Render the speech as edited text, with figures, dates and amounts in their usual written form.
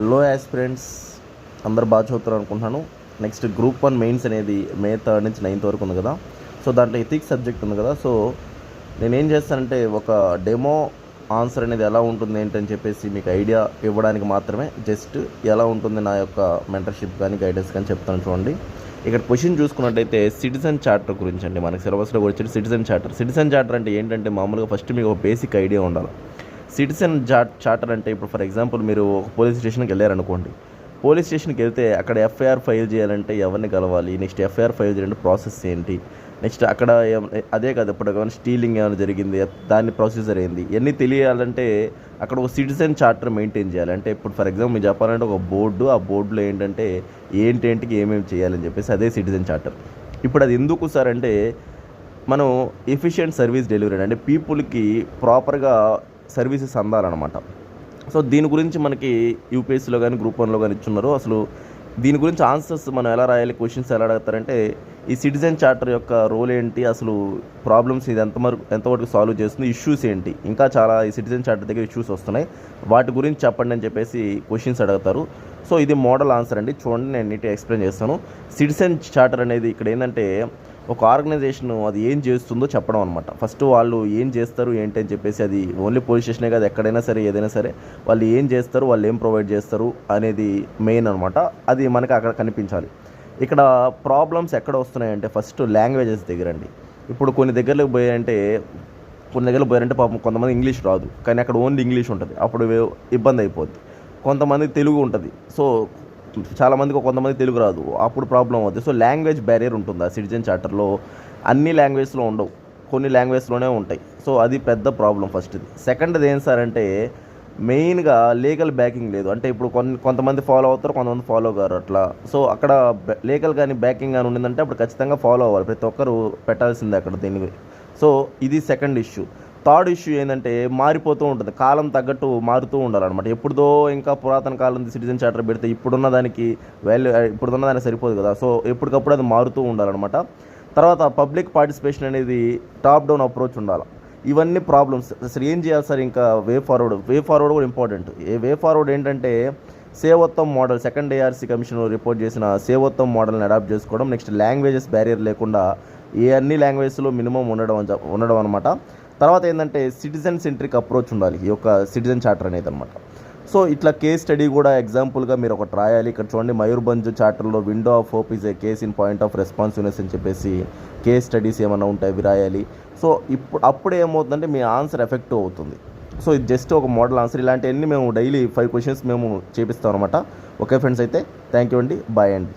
Hello aspirants, అందరు బాగా చదువుతారు అనుకుంటున్నాను. నెక్స్ట్ గ్రూప్ 1 మెయిన్స్ అనేది మే 3 నుంచి 9th వరకు ఉంది కదా. సో దాంట్లో ఎథిక్స్ సబ్జెక్ట్ ఉంది కదా. సో నేనేం చేస్తానంటే ఒక డెమో ఆన్సర్ అనేది ఎలా ఉంటుంది ఏంటని చెప్పేసి మీకు ఐడియా ఇవ్వడానికి మాత్రమే, జస్ట్ ఎలా ఉంటుంది నా యొక్క మెంటర్షిప్ కానీ గైడెన్స్ కానీ చెప్తాను. చూడండి, ఇక్కడ క్వశ్చన్ చూసుకున్నట్టయితే సిటిజన్ చార్టర్ గురించి అండి. మనకి సిలబస్లో కూడా వచ్చేది సిటిజన్ చార్టర్ అంటే ఏంటంటే మామూలుగా ఫస్ట్ మీకు ఒక బేసిక్ ఐడియా ఉండాలి. సిటిజన్ చార్టర్ అంటే ఇప్పుడు ఫర్ ఎగ్జాంపుల్ మీరు ఒక పోలీస్ స్టేషన్కి వెళ్ళారనుకోండి. పోలీస్ స్టేషన్కి వెళ్తే అక్కడ ఎఫ్ఐఆర్ ఫైల్ చేయాలంటే ఎవరిని కలవాలి, నెక్స్ట్ ఎఫ్ఐఆర్ ఫైల్ చేయాలంటే ప్రాసెస్ ఏంటి, నెక్స్ట్ అక్కడ అదే కాదు ఇప్పుడు ఏమైనా స్టీలింగ్ ఏమైనా జరిగింది దాని ప్రొసీజర్ ఏంది, ఇవన్నీ తెలియాలంటే అక్కడ ఒక సిటిజన్ చార్టర్ మెయింటైన్ చేయాలి. అంటే ఇప్పుడు ఫర్ ఎగ్జాంపుల్ మీరు చెప్పాలంటే ఒక బోర్డు, ఆ బోర్డులో ఏంటంటే ఏంటికి ఏమేమి చేయాలని చెప్పేసి అదే సిటిజన్ చార్టర్. ఇప్పుడు అది ఎందుకు సార్ అంటే మనం ఎఫిషియెంట్ సర్వీస్ డెలివరీ అంటే పీపుల్కి ప్రాపర్గా సర్వీసెస్ అందాలన్నమాట. సో దీని గురించి మనకి యూపీఎస్సీలో కానీ గ్రూప్ 1లో కానీ ఇచ్చున్నారు. అసలు దీని గురించి ఆన్సర్స్ మనం ఎలా రాయాలి, క్వశ్చన్స్ ఎలా అడుగుతారంటే ఈ సిటిజన్ చార్టర్ యొక్క రోల్ ఏంటి, అసలు ప్రాబ్లమ్స్ ఇది ఎంతవరకు సాల్వ్ చేస్తుంది, ఇష్యూస్ ఏంటి, ఇంకా చాలా ఈ సిటిజన్ చార్టర్ దగ్గర ఇష్యూస్ వస్తున్నాయి, వాటి గురించి చెప్పండి అని చెప్పేసి క్వశ్చన్స్ అడుగుతారు. సో ఇది మోడల్ ఆన్సర్ అండి. చూడండి, నేను నీట్గా ఎక్స్ప్లెయిన్ చేస్తాను. సిటిజన్ చార్టర్ అనేది ఇక్కడ ఏంటంటే ఒక ఆర్గనైజేషన్ అది ఏం చేస్తుందో చెప్పడం అనమాట. ఫస్ట్ వాళ్ళు ఏం చేస్తారు ఏంటి అని చెప్పేసి, అది ఓన్లీ పోలీస్ స్టేషనే కాదు, ఎక్కడైనా సరే ఏదైనా సరే వాళ్ళు ఏం చేస్తారు, వాళ్ళు ఏం ప్రొవైడ్ చేస్తారు అనేది మెయిన్ అనమాట. అది మనకి అక్కడ కనిపించాలి. ఇక్కడ ప్రాబ్లమ్స్ ఎక్కడ వస్తున్నాయంటే ఫస్ట్ లాంగ్వేజెస్ దగ్గర అండి. ఇప్పుడు కొన్ని దగ్గరలోకి పోయారంటే పాపం కొంతమంది ఇంగ్లీష్ రాదు, కానీ అక్కడ ఓన్లీ ఇంగ్లీష్ ఉంటుంది, అప్పుడు ఇబ్బంది అయిపోద్ది. కొంతమంది తెలుగు ఉంటుంది, సో చాలామందికి కొంతమంది తెలుగు రాదు, అప్పుడు ప్రాబ్లం అవుతుంది. సో లాంగ్వేజ్ బ్యారియర్ ఉంటుంది ఆ సిటిజన్ చార్టర్లో. అన్ని లాంగ్వేజ్లో ఉండవు, కొన్ని లాంగ్వేజ్లోనే ఉంటాయి. సో అది పెద్ద ప్రాబ్లం ఫస్ట్ది. సెకండ్ది ఏం సార్ అంటే మెయిన్గా లీగల్ బ్యాకింగ్ లేదు. అంటే ఇప్పుడు కొంతమంది ఫాలో అవుతారు, కొంతమంది ఫాలో కారు అట్లా. సో అక్కడ లీగల్ కానీ బ్యాకింగ్ కానీ ఉండిందంటే అప్పుడు ఖచ్చితంగా ఫాలో అవ్వాలి, ప్రతి ఒక్కరు పెట్టాల్సిందే అక్కడ దీన్ని. సో ఇది సెకండ్ ఇష్యూ. థర్డ్ ఇష్యూ ఏంటంటే మారిపోతూ ఉంటుంది, కాలం తగ్గట్టు మారుతూ ఉండాలన్నమాట. ఎప్పుడుదో ఇంకా పురాతన కాలం సిటిజన్ చార్టర్ పెడితే ఇప్పుడున్న దానికి సరిపోదు కదా. సో ఎప్పటికప్పుడు అది మారుతూ ఉండాలన్నమాట. తర్వాత పబ్లిక్ పార్టిసిపేషన్ అనేది టాప్ డౌన్ అప్రోచ్ ఉండాలి. ఇవన్నీ ప్రాబ్లమ్స్. అసలు ఏం చేయాలి సార్, ఇంకా వే ఫార్వర్డ్ కూడా ఇంపార్టెంట్. వే ఫార్వర్డ్ ఏంటంటే Sevottam model, second ARC commission report చేసిన సేవోత్తమ్ మోడల్ని అడాప్ట్ చేసుకోవడం. నెక్స్ట్ లాంగ్వేజెస్ బ్యారియర్ లేకుండా అన్ని లాంగ్వేజ్లో మినిమం ఉండడం అనమాట. తర్వాత ఏంటంటే సిటిజన్ సెంట్రిక్ అప్రోచ్ ఉండాలి ఈ యొక్క సిటిజన్ చార్టర్ అనేది అనమాట. సో ఇట్లా కేస్ స్టడీ కూడా ఎగ్జాంపుల్గా మీరు ఒకటి రాయాలి. ఇక్కడ చూడండి, మయూర్భంజ్ చార్టర్లో window of hope is a case in point of responsiveness అని చెప్పేసి కేస్ స్టడీస్ ఏమైనా ఉంటాయి అవి రాయాలి. సో అప్పుడు ఏమవుతుందంటే మీ ఆన్సర్ ఎఫెక్టివ్ అవుతుంది. సో ఇది జస్ట్ ఒక మోడల్ ఆన్సర్. ఇలాంటివన్నీ మేము డైలీ 5 క్వశ్చన్స్ మేము చేపిస్తాం అనమాట. ఓకే ఫ్రెండ్స్, అయితే థ్యాంక్ యూ అండి, బాయ్ అండి.